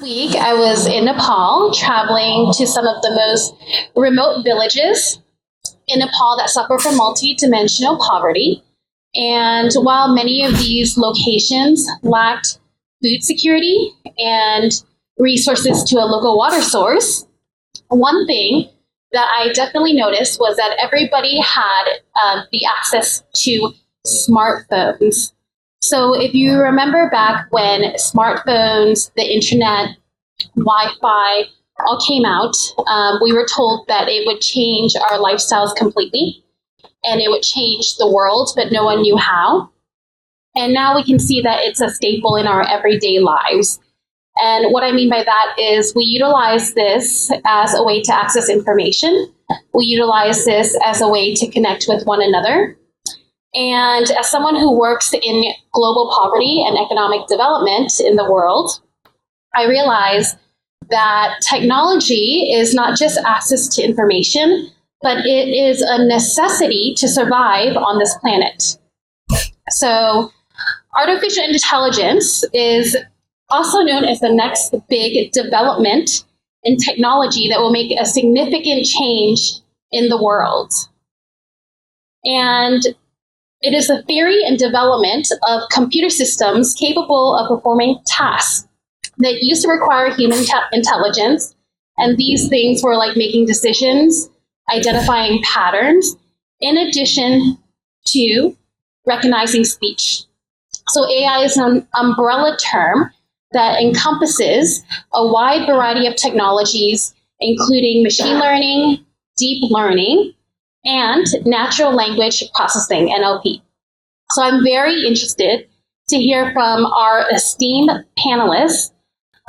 Week, I was in Nepal traveling to some of the most remote villages in Nepal that suffer from multi-dimensional poverty. And while many of these locations lacked food security and resources to a local water source, one thing that I definitely noticed was that everybody had the access to smartphones. So if you remember back when smartphones, the internet, Wi-Fi all came out, we were told that it would change our lifestyles completely and it would change the world, but no one knew how. And now we can see that it's a staple in our everyday lives. And what I mean by that is we utilize this as a way to access information. We utilize this as a way to connect with one another. And as someone who works in global poverty and economic development in the world, I realize that technology is not just access to information, but it is a necessity to survive on this planet. So artificial intelligence is also known as the next big development in technology that will make a significant change in the world. And it is the theory and development of computer systems capable of performing tasks that used to require human intelligence. And these things were like making decisions, identifying patterns, in addition to recognizing speech. So AI is an umbrella term that encompasses a wide variety of technologies, including machine learning, deep learning, and natural language processing, NLP. So I'm very interested to hear from our esteemed panelists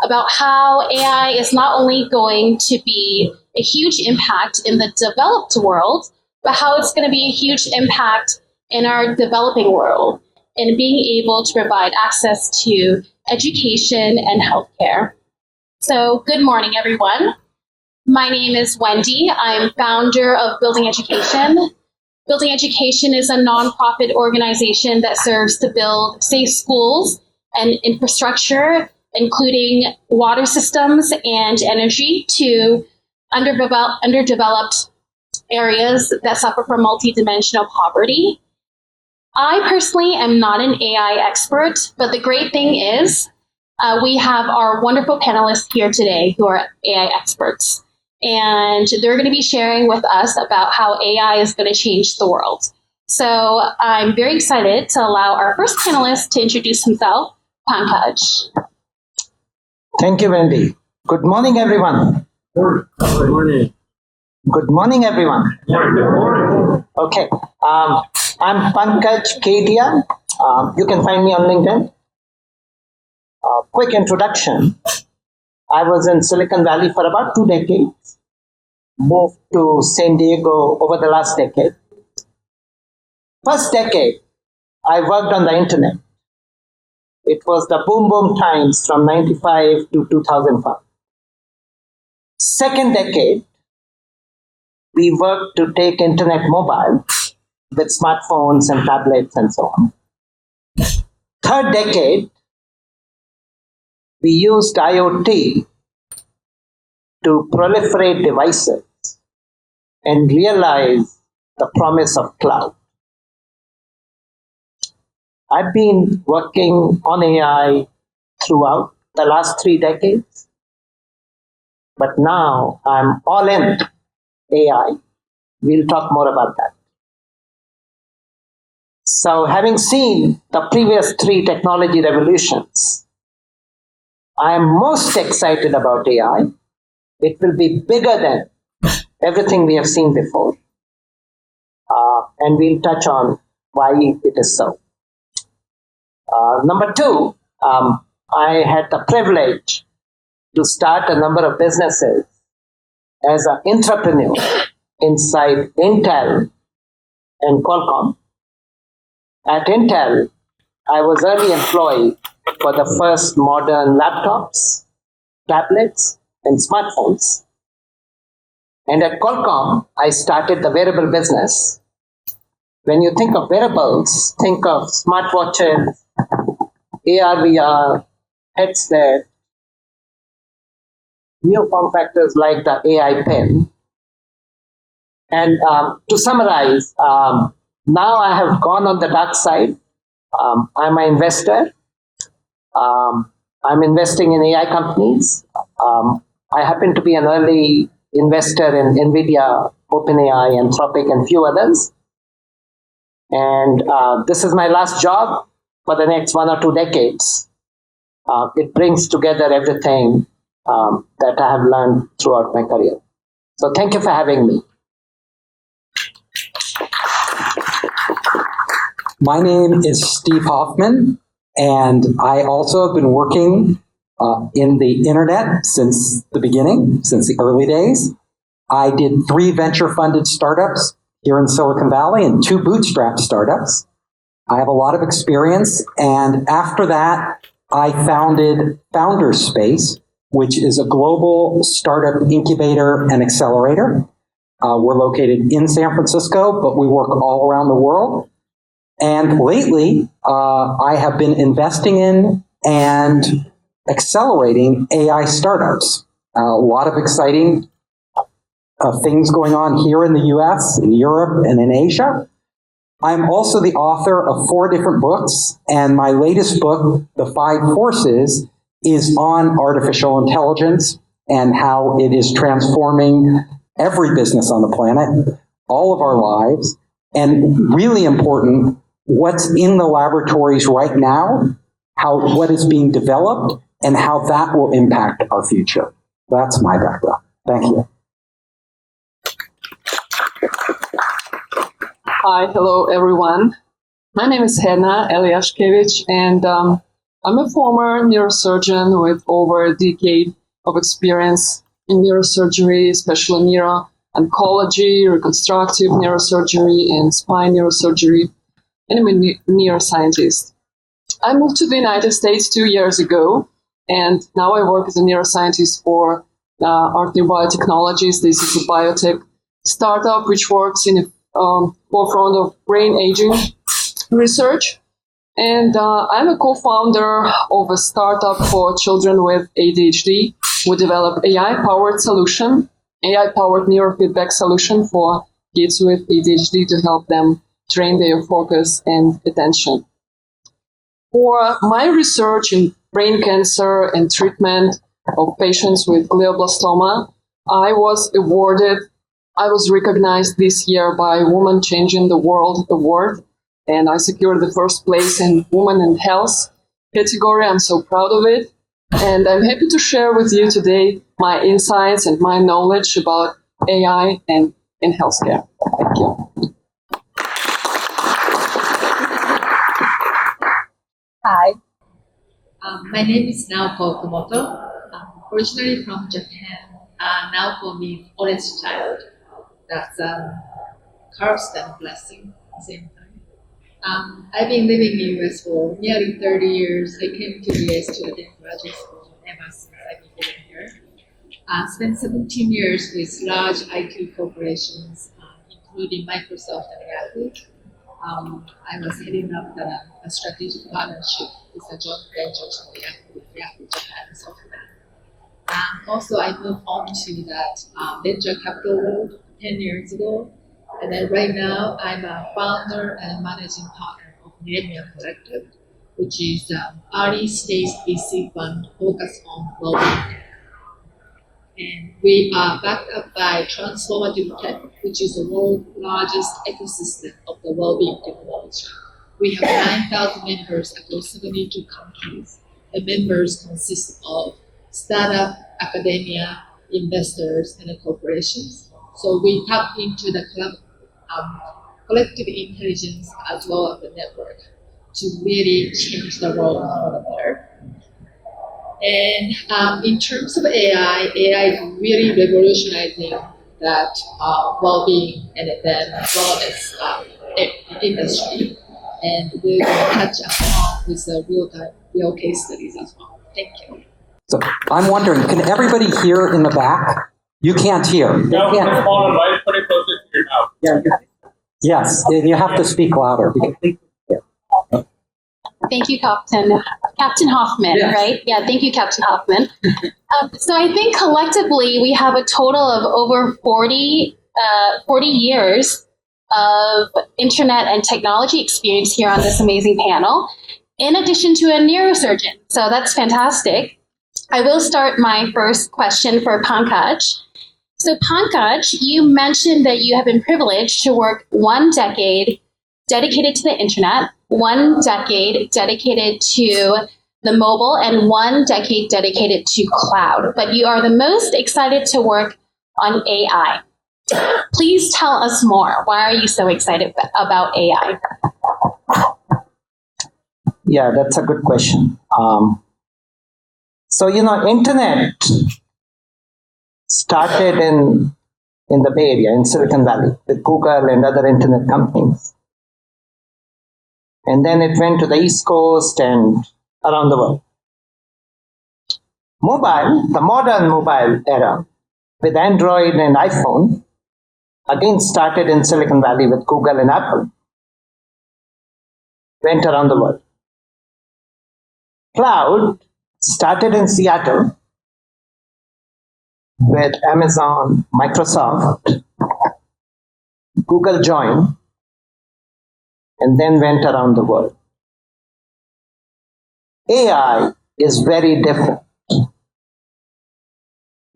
about how AI is not only going to be a huge impact in the developed world, but how it's going to be a huge impact in our developing world in being able to provide access to education and healthcare. So good morning, everyone. My name is Wendy. I'm founder of Building Education. Building Education is a nonprofit organization that serves to build safe schools and infrastructure, including water systems and energy, to underdeveloped areas that suffer from multidimensional poverty. I personally am not an AI expert, but the great thing is we have our wonderful panelists here today who are AI experts. And they're going to be sharing with us about how AI is going to change the world. So I'm very excited to allow our first panelist to introduce himself, Pankaj. Thank you, Wendy. Good morning, everyone. Good morning. Good morning, everyone. Good morning. Okay, I'm Pankaj Kedia. You can find me on LinkedIn. Quick introduction. I was in Silicon Valley for about 2 decades, moved to San Diego over the last decade. First decade, I worked on the internet. It was the boom times from 95 to 2005. Second decade, we worked to take internet mobile with smartphones and tablets and so on. Third decade, we used IoT to proliferate devices and realize the promise of cloud. I've been working on AI throughout the last 3 decades, but now I'm all in AI. We'll talk more about that. So having seen the previous 3 technology revolutions, I am most excited about AI. It will be bigger than everything we have seen before. And we'll touch on why it is so. Number 2, I had the privilege to start a number of businesses as an entrepreneur inside Intel and Qualcomm. At Intel, I was early employee for the first modern laptops, tablets, and smartphones. And at Qualcomm, I started the wearable business. When you think of wearables, think of smartwatches, AR, VR, headset, new form factors like the AI pen. And to summarize, now I have gone on the dark side. I'm an investor. I'm investing in AI companies. I happen to be an early investor in NVIDIA, OpenAI, Anthropic, and few others. And this is my last job for the next 1 or 2 decades. It brings together everything that I have learned throughout my career. So thank you for having me. My name is Steve Hoffman, and I also have been working in the internet since the beginning, since the early days. I did 3 venture-funded startups here in Silicon Valley and 2 bootstrap startups. I have a lot of experience, and after that, I founded Founders Space, which is a global startup incubator and accelerator. We're located in San Francisco, but we work all around the world. And lately, I have been investing in and accelerating AI startups. A lot of exciting things going on here in the US, in Europe, and in Asia. I'm also the author of 4 different books, and my latest book, The 5 Forces, is on artificial intelligence and how it is transforming every business on the planet, all of our lives, and really important, what's in the laboratories right now, what is being developed, and how that will impact our future. That's my background. Thank you. Hi, hello everyone. My name is Hedna Eliashkevich, and I'm a former neurosurgeon with over a decade of experience in neurosurgery, especially neuro-oncology, reconstructive neurosurgery, and spine neurosurgery, and I'm a neuroscientist. I moved to the United States 2 years ago, and now I work as a neuroscientist for Artnew Biotechnologies. This is a biotech startup which works in the forefront of brain aging research. And I'm a co-founder of a startup for children with ADHD. We develop AI-powered neurofeedback solution for kids with ADHD to help them train their focus and attention. For my research in brain cancer and treatment of patients with glioblastoma, I was recognized this year by Women Changing the World Award, and I secured the first place in Women in Health category. I'm so proud of it. And I'm happy to share with you today my insights and my knowledge about AI and in healthcare. Thank you. Hi, my name is Naoko Okumoto. I'm originally from Japan. Naoko means orange child. That's curse and blessing at the same time. I've been living in the US for nearly 30 years. I came to the US to attend graduate school ever since I've been living here. Spent 17 years with large IT corporations, including Microsoft and Yahoo. I was heading up a strategic partnership with a joint venture with Yahoo Japan and SoftBank. Also, I moved on to that venture capital world 10 years ago. And then right now, I'm a founder and managing partner of Millennium Collective, which is an early stage VC fund focused on well-being. And we are backed up by Transformative Tech, which is the world's largest ecosystem of the well-being technology. We have 9,000 members across 72 countries. The members consist of startup, academia, investors, and corporations. So we tap into the collective intelligence as well as the network to really change the world for the better. And in terms of AI is really revolutionizing that well-being and then wellness industry. And we will touch upon with the real case studies as well. Thank you. So I'm wondering, can everybody hear in the back? You can't hear. No, You can't. just hold on, right? Put it closer to your mouth. Yes, and you have to speak louder. Thank you, Captain. Captain Hoffman, Yes. right? Yeah, thank you, Captain Hoffman. So I think collectively we have a total of over 40 years of internet and technology experience here on this amazing panel, in addition to a neurosurgeon. So that's fantastic. I will start my first question for Pankaj. So Pankaj, you mentioned that you have been privileged to work 1 decade dedicated to the internet, 1 decade dedicated to the mobile, and 1 decade dedicated to cloud. But you are the most excited to work on AI. Please tell us more. Why are you so excited about AI? Yeah, that's a good question. So, internet started in the Bay Area, in Silicon Valley, with Google and other internet companies. And then it went to the East Coast and around the world. Mobile, the modern mobile era, with Android and iPhone, again started in Silicon Valley with Google and Apple, went around the world. Cloud started in Seattle with Amazon, Microsoft, Google joined, and then went around the world. AI is very different.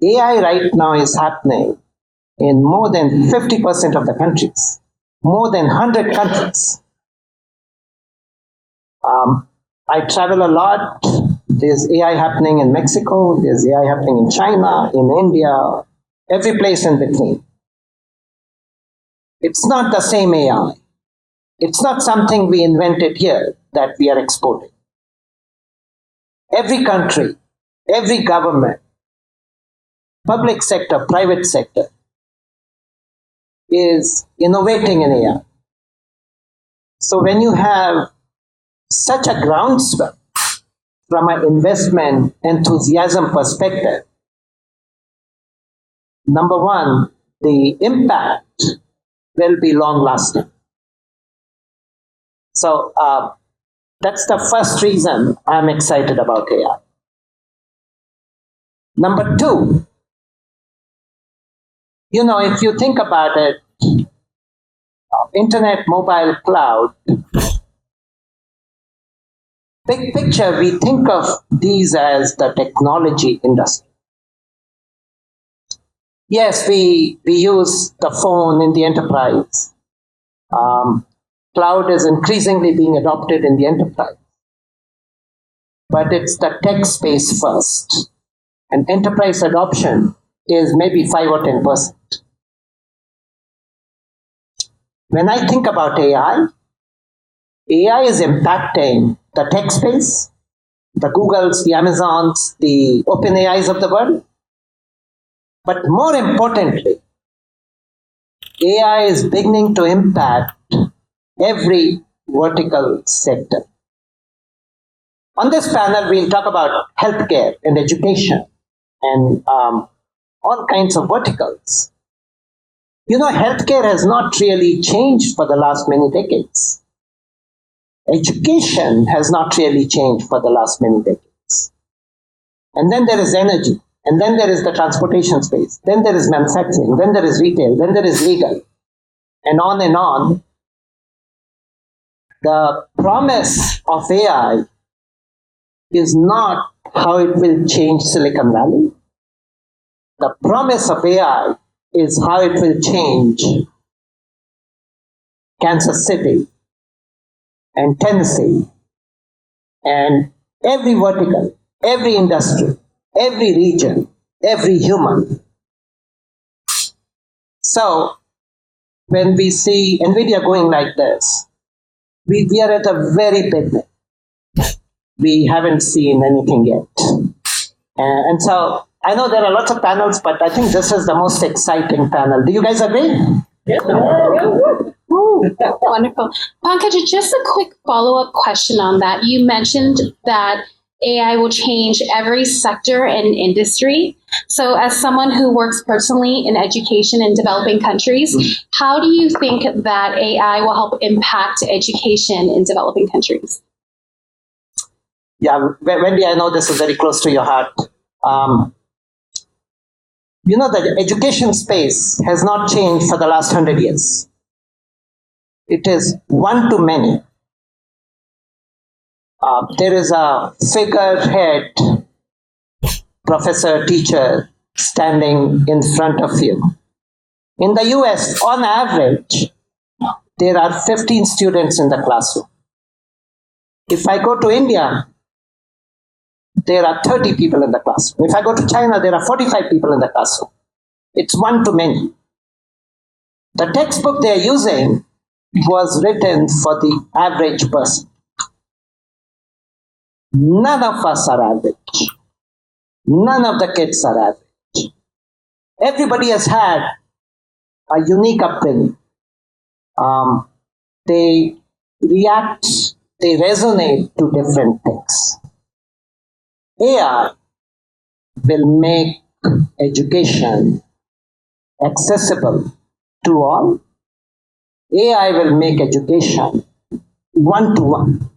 AI right now is happening in more than 50% of the countries, more than 100 countries. I travel a lot. There's AI happening in Mexico, there's AI happening in China, in India, every place in between. It's not the same AI. It's not something we invented here that we are exporting. Every country, every government, public sector, private sector, is innovating in AI. So when you have such a groundswell from an investment enthusiasm perspective, number one, the impact will be long lasting. So that's the first reason I'm excited about AI. Number two, if you think about it, internet, mobile, cloud, big picture, we think of these as the technology industry. Yes, we use the phone in the enterprise. Cloud is increasingly being adopted in the enterprise. But it's the tech space first. And enterprise adoption is maybe 5 or 10%. When I think about AI is impacting the tech space, the Googles, the Amazons, the OpenAIs of the world. But more importantly, AI is beginning to impact every vertical sector. On this panel, we'll talk about healthcare and education and all kinds of verticals. Healthcare has not really changed for the last many decades. Education has not really changed for the last many decades. And then there is energy. And then there is the transportation space. Then there is manufacturing. Then there is retail. Then there is legal. And on and on. The promise of AI is not how it will change Silicon Valley. The promise of AI is how it will change Kansas City and Tennessee and every vertical, every industry, every region, every human. So when we see NVIDIA going like this, we are at a very beginning. We haven't seen anything yet. And so I know there are lots of panels, but I think this is the most exciting panel. Do you guys agree? Yeah. Wonderful. Pankaj, just a quick follow-up question on that. You mentioned that AI will change every sector and industry. So as someone who works personally in education in developing countries, how do you think that AI will help impact education in developing countries? Yeah, Wendy, I know this is very close to your heart. You know that the education space has not changed for the last 100 years. It is one to many. There is a figurehead professor, teacher standing in front of you. In the US, on average, there are 15 students in the classroom. If I go to India, there are 30 people in the classroom. If I go to China, there are 45 people in the classroom. It's one to many. The textbook they're using was written for the average person. None of us are average. None of the kids are average. Everybody has had a unique upbringing. They react, they resonate to different things. AI will make education accessible to all. AI will make education one to one.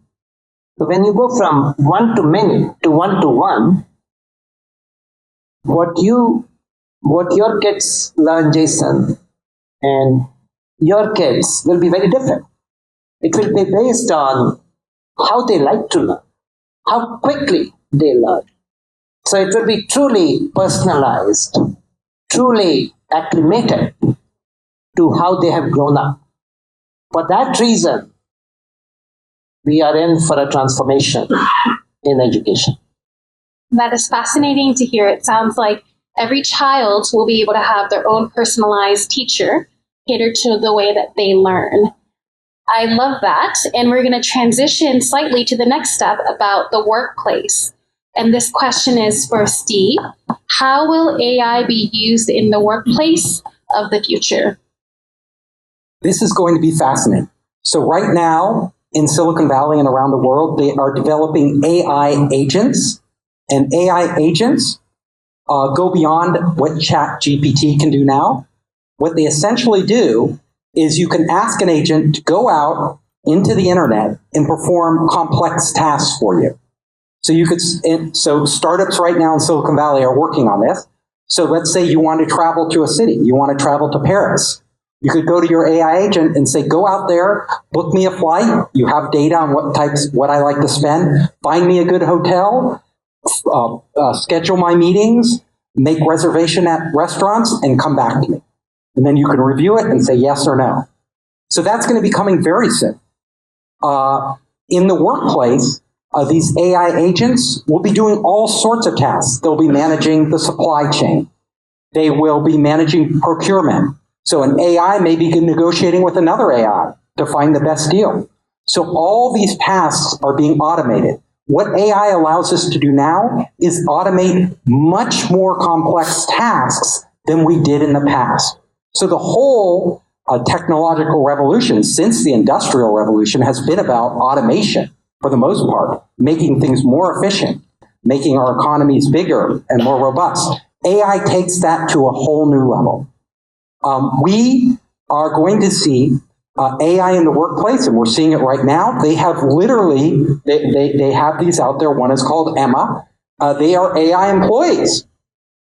So when you go from one to many to one, what your kids learn, Jason, and your kids will be very different. It will be based on how they like to learn, how quickly they learn. So it will be truly personalized, truly acclimated to how they have grown up. For that reason, we are in for a transformation in education. That is fascinating to hear. It sounds like every child will be able to have their own personalized teacher catered to the way that they learn. I love that. And we're going to transition slightly to the next step about the workplace. And this question is for Steve. How will AI be used in the workplace of the future? This is going to be fascinating. So right now, in Silicon Valley and around the world, they are developing AI agents. And AI agents go beyond what ChatGPT can do now. What they essentially do is you can ask an agent to go out into the internet and perform complex tasks for you. So startups right now in Silicon Valley are working on this. So let's say you want to travel to a city, you want to travel to Paris. You could go to your AI agent and say, go out there, book me a flight. You have data on what I like to spend. Find me a good hotel, schedule my meetings, make reservation at restaurants, and come back to me. And then you can review it and say yes or no. So that's going to be coming very soon. In the workplace, these AI agents will be doing all sorts of tasks. They'll be managing the supply chain. They will be managing procurement. So an AI may be negotiating with another AI to find the best deal. So all these tasks are being automated. What AI allows us to do now is automate much more complex tasks than we did in the past. So the whole technological revolution since the Industrial Revolution has been about automation for the most part, making things more efficient, making our economies bigger and more robust. AI takes that to a whole new level. We are going to see AI in the workplace, and we're seeing it right now. They have literally, they have these out there. One is called Emma. They are AI employees.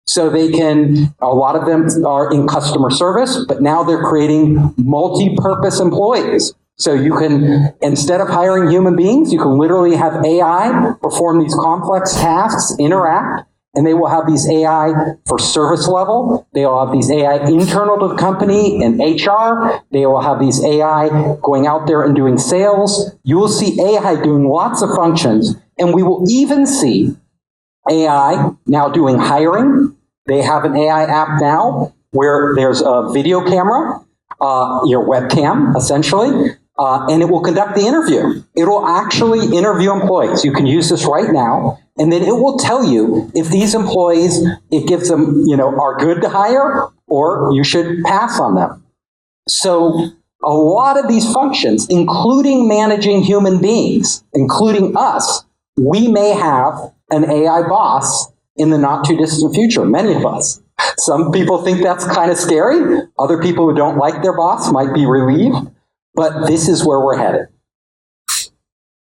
So they can, a lot of them are in customer service, but now they're creating multi-purpose employees. So you can, instead of hiring human beings, you can literally have AI perform these complex tasks, interact, and they will have these AI for service level. They will have these AI internal to the company and HR. They will have these AI going out there and doing sales. You will see AI doing lots of functions, and we will even see AI now doing hiring. They have an AI app now where there's a video camera, your webcam, essentially, and it will conduct the interview. It will actually interview employees. You can use this right now, and then it will tell you if these employees, it gives them, are good to hire, or you should pass on them. So a lot of these functions, including managing human beings, including us, we may have an AI boss in the not too distant future, many of us. Some people think that's kind of scary. Other people who don't like their boss might be relieved. But this is where we're headed.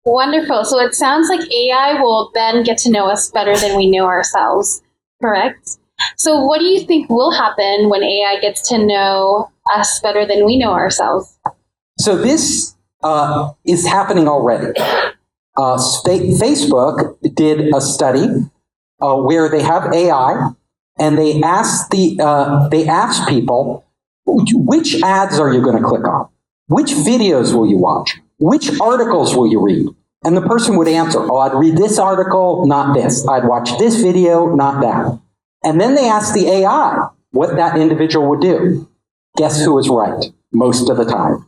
Wonderful. So it sounds like AI will then get to know us better than we know ourselves, correct? So what do you think will happen when AI gets to know us better than we know ourselves? So this is happening already. Facebook did a study where they have AI, and they asked people, which ads are you going to click on? Which videos will you watch? Which articles will you read? And the person would answer, oh, I'd read this article, not this. I'd watch this video, not that. And then they asked the AI what that individual would do. Guess who was right most of the time?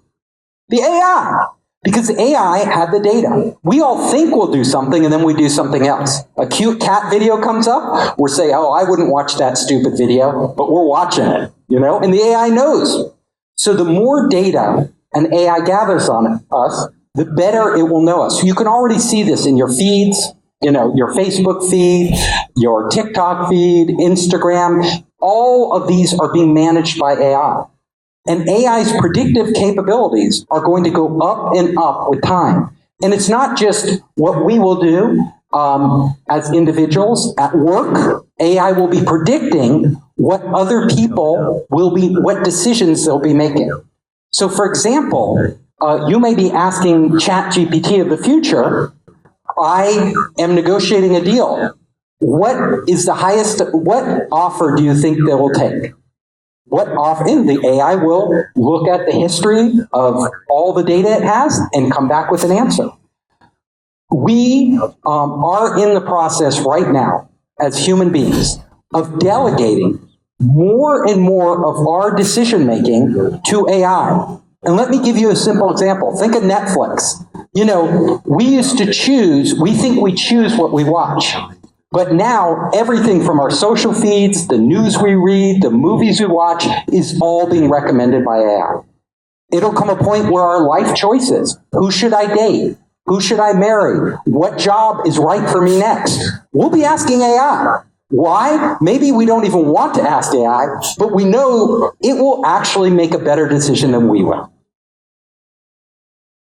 The AI. Because the AI had the data. We all think we'll do something and then we do something else. A cute cat video comes up, we're saying, oh, I wouldn't watch that stupid video, but we're watching it, and the AI knows. So the more data an AI gathers on us, the better it will know us. You can already see this in your feeds, your Facebook feed, your TikTok feed, Instagram. All of these are being managed by AI. And AI's predictive capabilities are going to go up and up with time. And it's not just what we will do as individuals at work. AI will be predicting what other people what decisions they'll be making. So, for example, you may be asking ChatGPT of the future, I am negotiating a deal. What offer do you think they will take? What offer? And the AI will look at the history of all the data it has and come back with an answer. We are in the process right now, as human beings, of delegating more and more of our decision making to AI. And let me give you a simple example. Think of Netflix. We used to we think we choose what we watch. But now everything from our social feeds, the news we read, the movies we watch is all being recommended by AI. It'll come a point where our life choices, who should I date? Who should I marry? What job is right for me next? We'll be asking AI. Why? Maybe we don't even want to ask AI, but we know it will actually make a better decision than we will.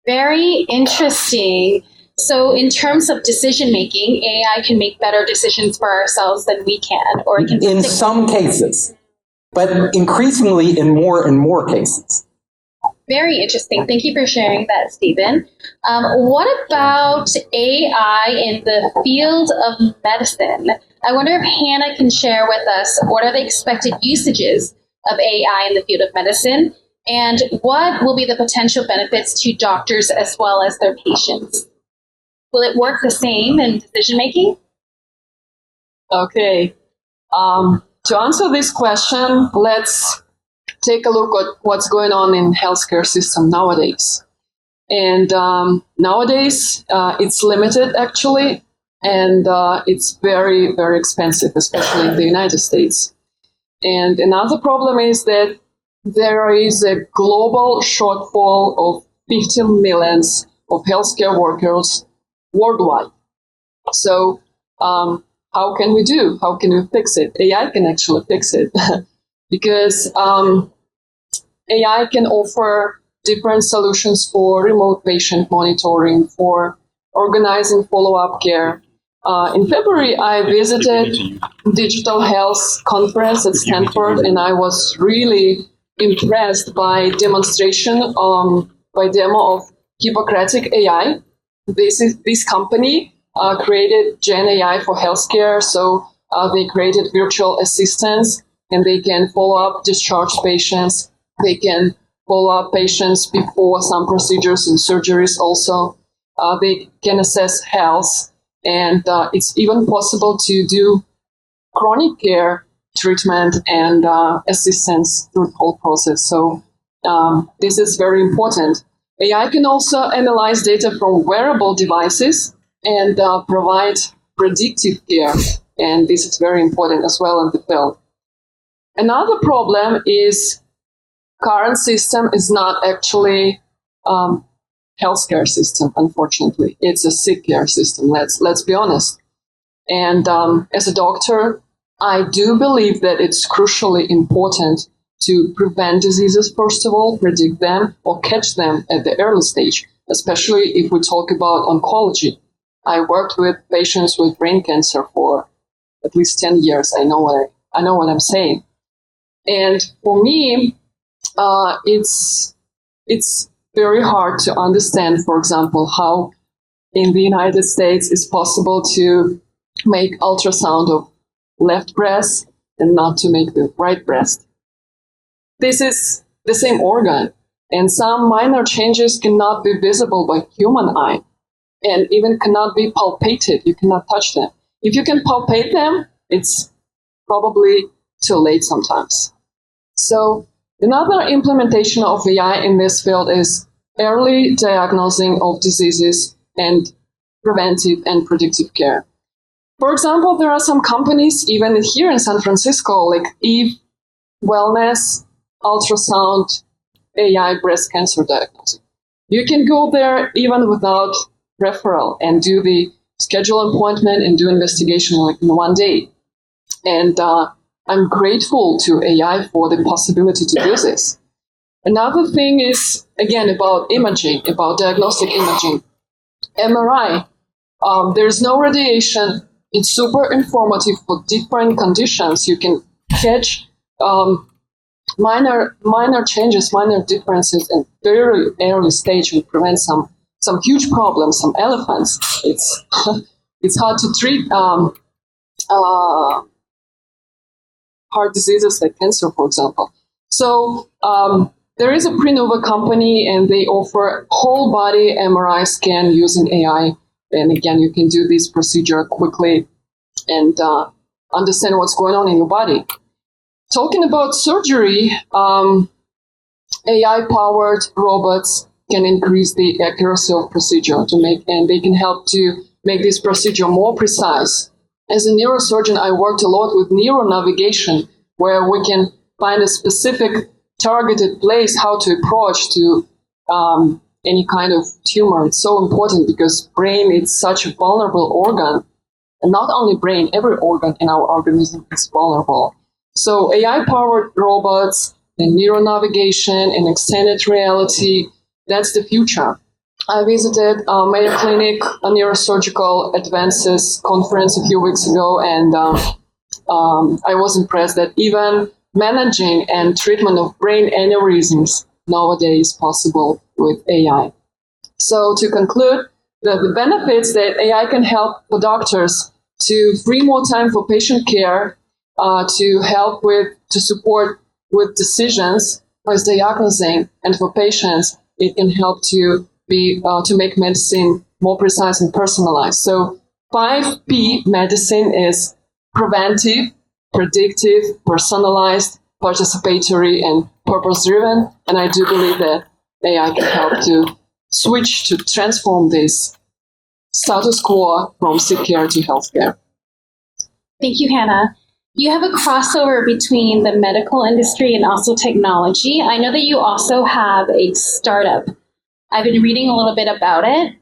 Very interesting. So in terms of decision making, AI can make better decisions for ourselves than we can, or it can in some cases, but increasingly in more and more cases. Very interesting. Thank you for sharing that, Stephen. What about AI in the field of medicine? I wonder if Hannah can share with us what are the expected usages of AI in the field of medicine, and what will be the potential benefits to doctors as well as their patients? Will it work the same in decision making? Okay. To answer this question, let's take a look at what's going on in healthcare system nowadays. And nowadays, it's limited actually, and it's very, very expensive, especially in the United States. And another problem is that there is a global shortfall of 15 millions of healthcare workers worldwide. So how can we do? How can we fix it? AI can actually fix it because AI can offer different solutions for remote patient monitoring, for organizing follow-up care. In February, I visited Digital Health Conference at Stanford, and I was really impressed by demo of Hippocratic AI. This company created Gen AI for healthcare, so they created virtual assistants, and they can follow up discharged patients. They can follow up patients before some procedures and surgeries also. They can assess health, and it's even possible to do chronic care treatment and assistance through the whole process. So this is very important. AI can also analyze data from wearable devices and provide predictive care, and this is very important as well in the field. Another problem is current system is not actually healthcare system, unfortunately. It's a sick care system, let's be honest. And as a doctor, I do believe that it's crucially important to prevent diseases, first of all, predict them or catch them at the early stage. especially if we talk about oncology. I worked with patients with brain cancer for at least 10 years. I know what I'm saying. And for me, it's very hard to understand, for example, how in the United States it's possible to make ultrasound of left breast and not to make the right breast. This is the same organ, and some minor changes cannot be visible by human eye and even cannot be palpated. You cannot touch them. If you can palpate them, it's probably too late sometimes. So another implementation of AI in this field is early diagnosing of diseases and preventive and predictive care. For example, there are some companies, even here in San Francisco, like Eve Wellness, Ultrasound, AI breast cancer diagnosing. You can go there even without referral and do the schedule appointment and do investigation like in one day. And I'm grateful to AI for the possibility to do this. Another thing is, again, about imaging, about diagnostic imaging. MRI, there's no radiation. It's super informative for different conditions. You can catch minor changes, minor differences in very early stage and prevent some huge problems, some elephants. It's it's hard to treat heart diseases like cancer, for example. So there is a Prenova company, and they offer whole body MRI scan using AI. And again, you can do this procedure quickly and understand what's going on in your body. Talking about surgery, AI-powered robots can increase the accuracy of procedure and they can help to make this procedure more precise. As a neurosurgeon, I worked a lot with neuronavigation, where we can find a specific targeted place how to approach to any kind of tumor. It's so important because brain is such a vulnerable organ. And not only brain, every organ in our organism is vulnerable. So AI-powered robots and neuronavigation and extended reality, that's the future. I visited Mayo Clinic, a neurosurgical advances conference a few weeks ago, and I was impressed that even managing and treatment of brain aneurysms nowadays is possible with AI. So to conclude, the benefits that AI can help for doctors to free more time for patient care, to support with decisions, with diagnosing, and for patients, it can help to make medicine more precise and personalized. So 5P medicine is preventive, predictive, personalized, participatory, and purpose-driven. And I do believe that AI can help to transform this status quo from sick care to healthcare. Thank you, Hannah. You have a crossover between the medical industry and also technology. I know that you also have a startup. I've been reading a little bit about it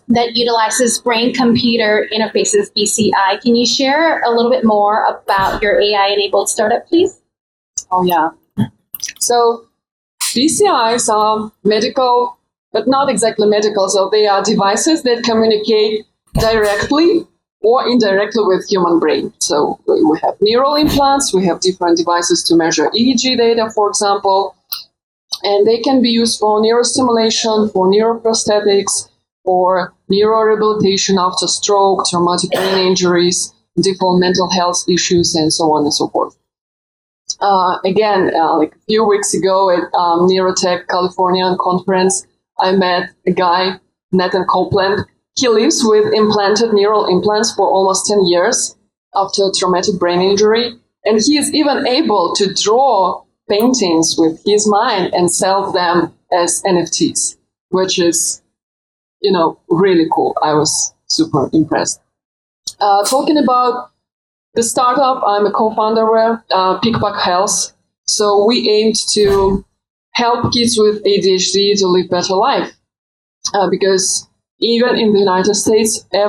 that utilizes brain-computer interfaces, BCI. Can you share a little bit more about your AI-enabled startup, please? Oh, yeah. So BCIs are medical, but not exactly medical. So they are devices that communicate directly or indirectly with human brain. So we have neural implants, we have different devices to measure EEG data, for example, and they can be used for neurostimulation, for neuroprosthetics, for neurorehabilitation after stroke, traumatic brain injuries, different mental health issues, and so on and so forth. Like a few weeks ago at Neurotech California conference, I met a guy, Nathan Copeland. He lives with implanted neural implants for almost 10 years after a traumatic brain injury. And he is even able to draw paintings with his mind and sell them as NFTs, which is, really cool. I was super impressed. Talking about the startup, I'm a co-founder with Pickback Health. So we aimed to help kids with ADHD to live better life. Because even in the United States, there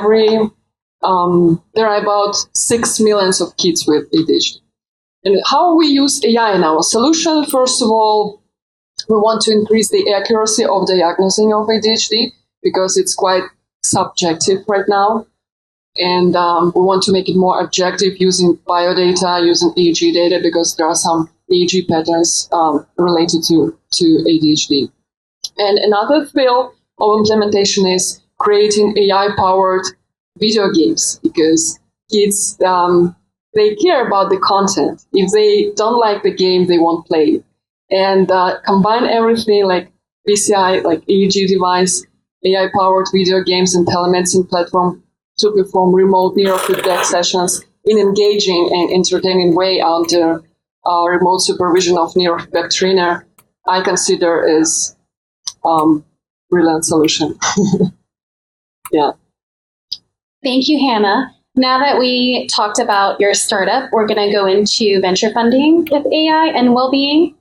are about 6 million of kids with ADHD. And how we use AI in our solution, first of all, we want to increase the accuracy of diagnosing of ADHD because it's quite subjective right now. And we want to make it more objective using biodata, using EEG data, because there are some EEG patterns related to ADHD. And another field of implementation is creating AI-powered video games, because kids, they care about the content. If they don't like the game, they won't play it. And combine everything like BCI, like EEG device, AI-powered video games, and telemedicine platform to perform remote neurofeedback sessions in engaging and entertaining way under remote supervision of neurofeedback trainer, I consider is brilliant solution. Yeah. Thank you, Hannah. Now that we talked about your startup, we're going to go into venture funding with AI and well-being.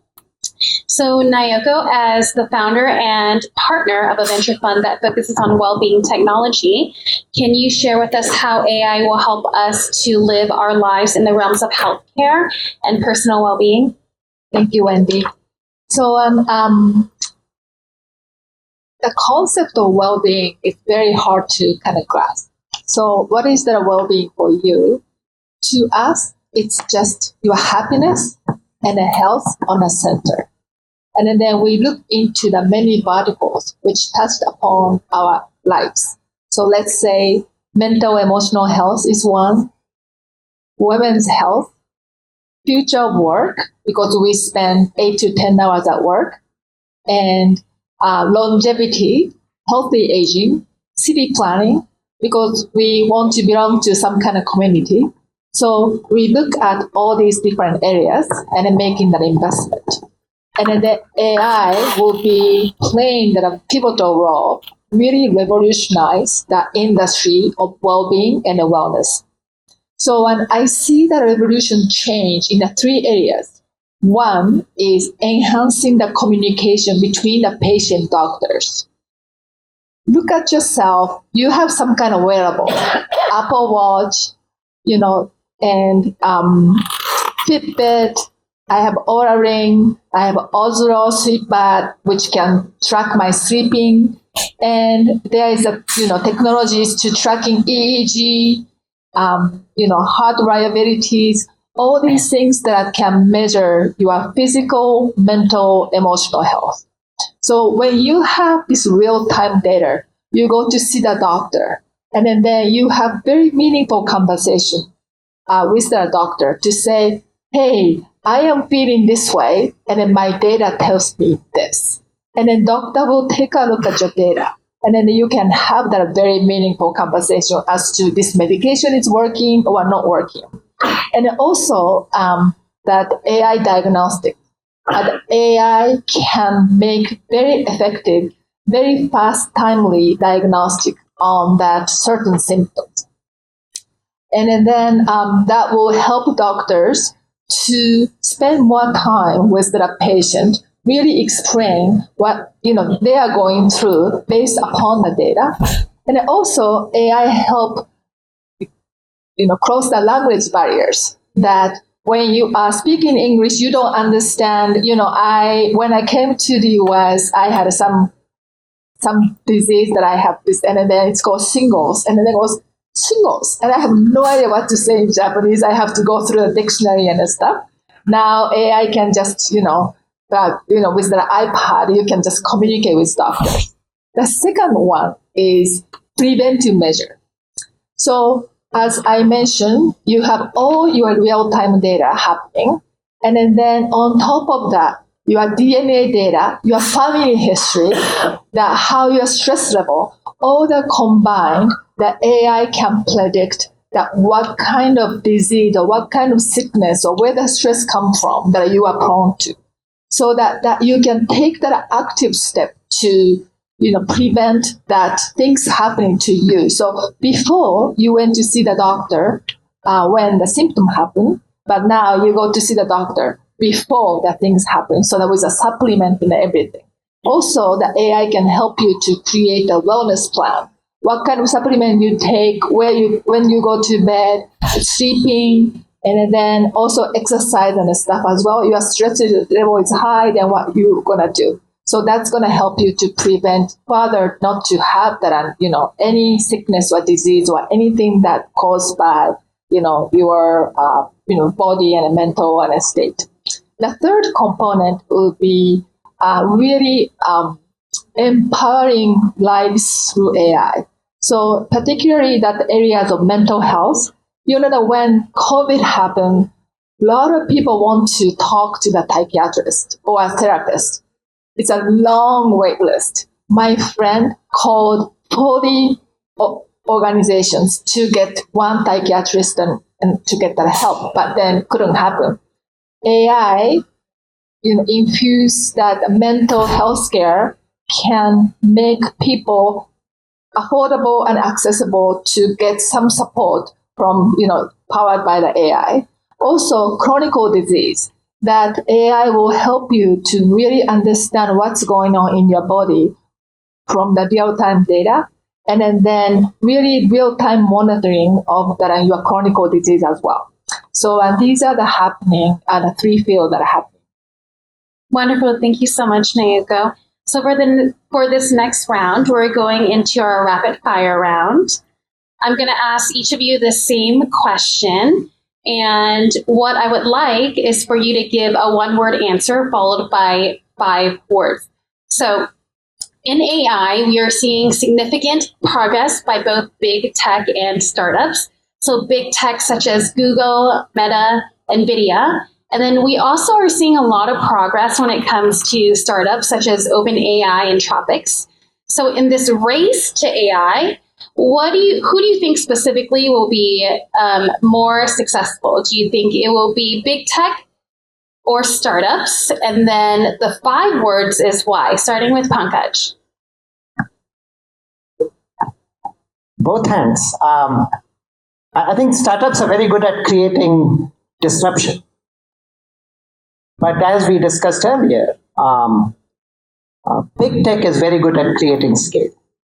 So Naoko, as the founder and partner of a venture fund that focuses on well-being technology, can you share with us how AI will help us to live our lives in the realms of healthcare and personal well-being? Thank you, Wendy. So the concept of well-being is very hard to kind of grasp. So what is the well-being for you? To us, it's just your happiness and the health on the center. And then we look into the many verticals which touched upon our lives. So let's say mental emotional health is one, women's health, future of work, because we spend 8 to 10 hours at work, and longevity, healthy aging, city planning, because we want to belong to some kind of community. So we look at all these different areas and then making that investment. And then the AI will be playing that pivotal role, really revolutionize the industry of well-being and wellness. So when I see the revolution change in the 3 areas, one is enhancing the communication between the patient doctors. Look at yourself. You have some kind of wearable, Apple Watch, and Fitbit. I have Oura Ring. I have Ozro sleep bed, which can track my sleeping. And there is technologies to tracking EEG, heart variabilities, all these things that can measure your physical, mental, emotional health. So when you have this real-time data, you go to see the doctor, and then you have very meaningful conversation with the doctor to say, hey, I am feeling this way, and then my data tells me this. And then doctor will take a look at your data, and then you can have that very meaningful conversation as to this medication is working or not working. And also that AI diagnostic. The AI can make very effective, very fast, timely diagnostic on that certain symptoms. And then that will help doctors to spend more time with the patient, really explain what they are going through based upon the data. And also AI help cross the language barriers, that when you are speaking English, you don't understand. When I came to the US, I had some disease that I have this, and then it's called shingles, and then it was shingles, and I have no idea what to say in Japanese. I have to go through the dictionary and stuff. Now AI can just, with the iPad, you can just communicate with doctors. The second one is preventive measure. So as I mentioned, you have all your real-time data happening. And then on top of that, your DNA data, your family history, how your stress level, all that combined, the AI can predict that what kind of disease or what kind of sickness or where the stress comes from that you are prone to. So that you can take that active step to prevent that things happening to you. So before you went to see the doctor when the symptom happened, but now you go to see the doctor before the things happen. So there was a supplement and everything. Also, the AI can help you to create a wellness plan. What kind of supplement you take, when you go to bed, sleeping, and then also exercise and stuff as well. Your stress level is high, then what you're gonna do. So that's going to help you to prevent further not to have that, any sickness or disease or anything that caused by, your, body and mental and state. The third component will be really empowering lives through AI. So particularly that areas of mental health, that when COVID happened, a lot of people want to talk to the psychiatrist or a therapist. It's a long wait list. My friend called 40 organizations to get one psychiatrist and to get that help, but then couldn't happen. AI, infuse that mental health care can make people affordable and accessible to get some support from, powered by the AI. Also, chronic disease, that AI will help you to really understand what's going on in your body from the real-time data, and then really real-time monitoring of your chronic disease as well. So these are the happening, the three fields that are happening. Wonderful. Thank you so much, Nayuko. So for this next round, we're going into our rapid fire round. I'm going to ask each of you the same question. And what I would like is for you to give a one-word answer followed by 5 words. So in AI, we are seeing significant progress by both big tech and startups. So big tech such as Google, Meta, NVIDIA. And then we also are seeing a lot of progress when it comes to startups such as OpenAI and Tropics. So in this race to AI, who do you think specifically will be more successful? Do you think it will be big tech or startups? And then the 5 words is why, starting with Pankaj. Both hands. I think startups are very good at creating disruption. But as we discussed earlier, big tech is very good at creating scale.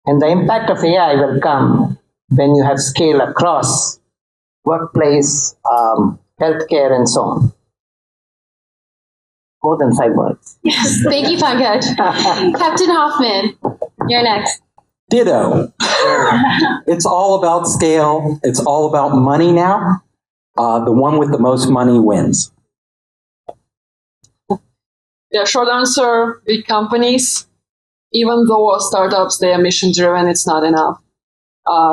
And the impact of AI will come when you have scale across workplace, healthcare, and so on. More than 5 words. Yes, thank you, Pankaj. Captain Hoffman, you're next. Ditto. It's all about scale. It's all about money now. The one with the most money wins. Yeah, short answer, big companies. Even though startups, they are mission driven, it's not enough.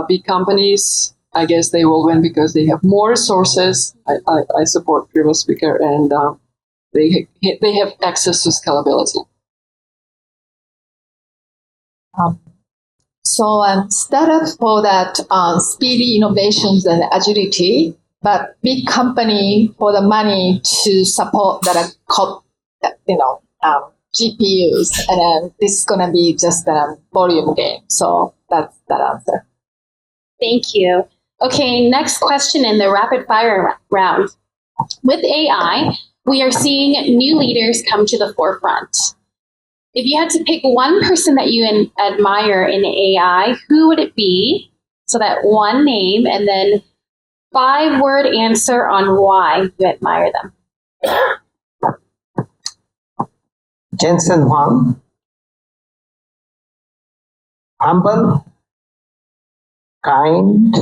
Big companies, I guess they will win because they have more resources. I support previous speaker, and they have access to scalability. So startups for that speedy innovations and agility, but big company for the money to support that GPUs, and then this is gonna be just a volume game. So that's that answer. Thank you. Okay, next question in the rapid fire round. With AI, we are seeing new leaders come to the forefront. If you had to pick one person that you admire in AI, who would it be? So that one name, and then 5-word answer on why you admire them. Jensen Huang, humble, kind,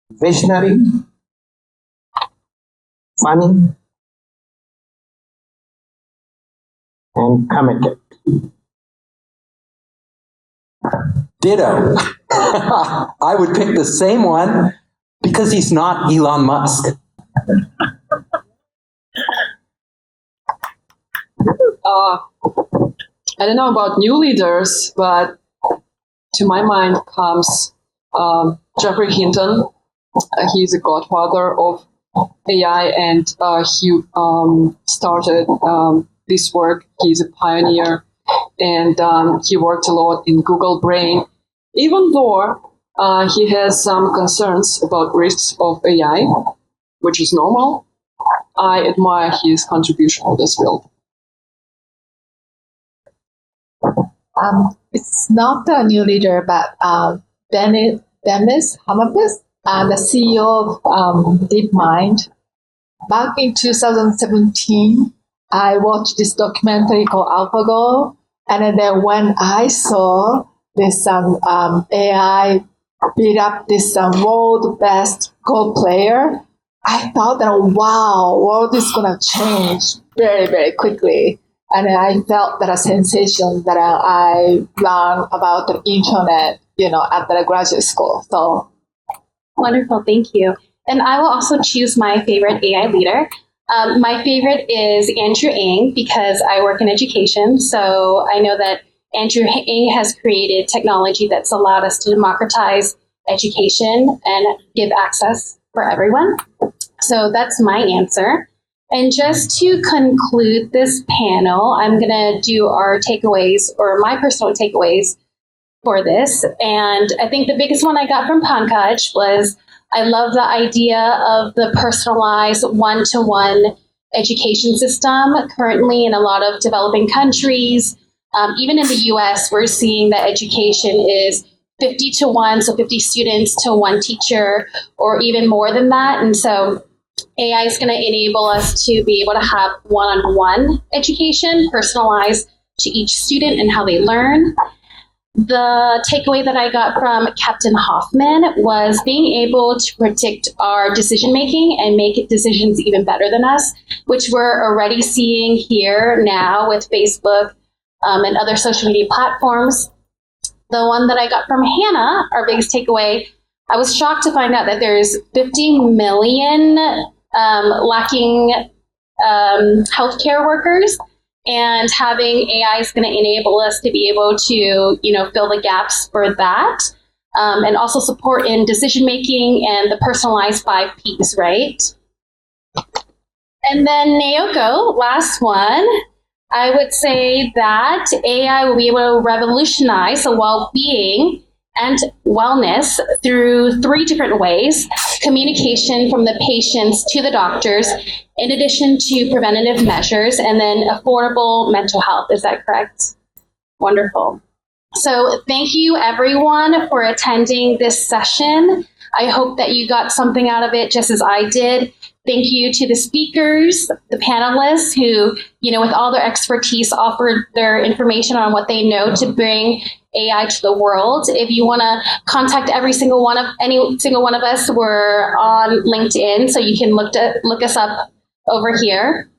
visionary, funny, and committed. Ditto. I would pick the same one because he's not Elon Musk. I don't know about new leaders, but to my mind comes Geoffrey Hinton. He's a godfather of AI, and he started this work. He's a pioneer, and he worked a lot in Google Brain. Even though he has some concerns about risks of AI, which is normal, I admire his contribution to this field. It's not a new leader, but Demis Hammarbis, the CEO of DeepMind. Back in 2017, I watched this documentary called AlphaGo, and then when I saw this AI beat up this world best Go player, I thought that wow, world is gonna change very very quickly, and I felt that a sensation that I learned about the internet, at the graduate school. So Wonderful, thank you. And I will also choose my favorite AI leader. My favorite is Andrew Ng because I work in education. So I know that Andrew Ng has created technology that's allowed us to democratize education and give access for everyone. So that's my answer. And just to conclude this panel, I'm going to do our takeaways or my personal takeaways for this. And I think the biggest one I got from Pankaj was I love the idea of the personalized one-to-one education system. Currently, in a lot of developing countries, even in the US, we're seeing that education is 50 to 1, so 50 students to 1 teacher, or even more than that. And so AI is going to enable us to be able to have one-on-one education, personalized to each student and how they learn. The takeaway that I got from Captain Hoffman was being able to predict our decision making and make decisions even better than us, which we're already seeing here now with Facebook and other social media platforms. The one that I got from Hannah, our biggest takeaway, I was shocked to find out that there's 50 million lacking healthcare workers. And having AI is going to enable us to be able to, fill the gaps for that, and also support in decision making and the personalized 5 Ps, right? And then Naoko, last one. I would say that AI will be able to revolutionize the well-being and wellness through 3 different ways: communication from the patients to the doctors, in addition to preventative measures, and then affordable mental health. Is that correct? Wonderful. So thank you everyone for attending this session. I hope that you got something out of it just as I did. Thank you to the speakers, the panelists who, with all their expertise offered their information on what they know to bring AI to the world. If you want to contact any single one of us, we're on LinkedIn, so you can look us up over here.